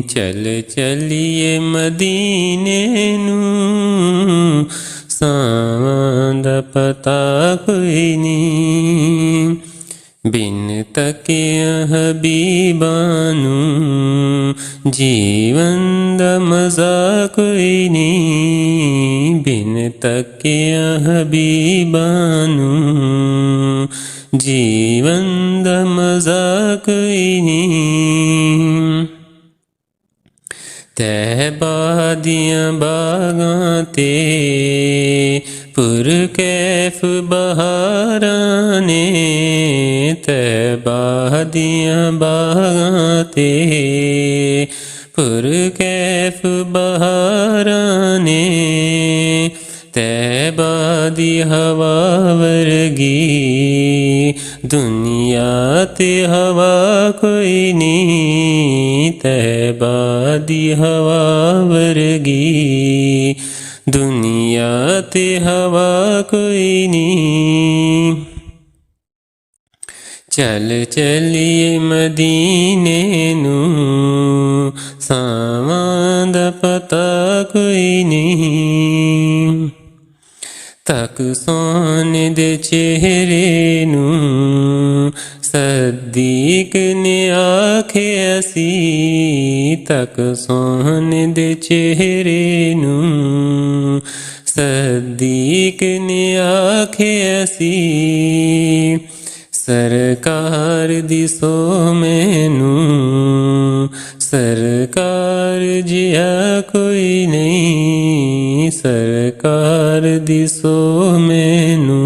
चल चलिए मदीने नूं, सावां दा पता कोई नहीं। बिन तकिया हबीबां नूं, जीवन दा मज़ा कोई नहीं। बिन तकिया हबीबां नूं, जीवन दा मज़ा कोई नहीं। तैबा दियां बागां ते पुरकैफ बहारां ने, तैबा दियां बागां ते पुरकैफ बहारां ने। तैबा दी हवा वर्गी दुनिया ते हवा कोई नहीं। तैबा दी हवा वर्गी दुनिया ते हवा कोई नहीं। चल चलिए मदीने नूं, सावां दा पता कोई नहीं। तक सोने दे चेहरे नूं, सदीक ने आखे असी। तक सोने दे चेहरे नूं, सदीक ने आखे असी। सरकार दिसो मैनू, सरकार जिया कोई नहीं। सरकार दिसो मैनू,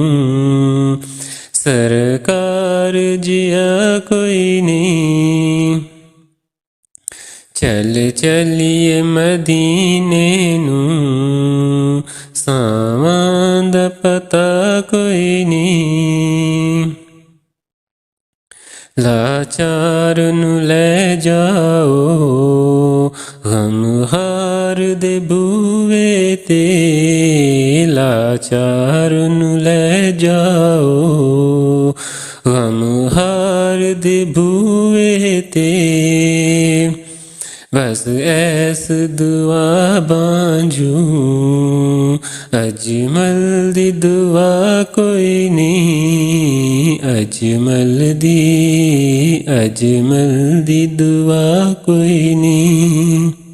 सरकार जिया कोई नहीं। चल चलिए मदीने नूं, सावां दा पता कोई नहीं। लाचार नू ले जाओ गमहार दे बूए ते। लाचार नू ले जाओ गमहार दे बूए ते। बस ऐस दुआ बांझू, अजमल दी दुआ कोई नहीं। अजमल दी दुआ कोई नहीं।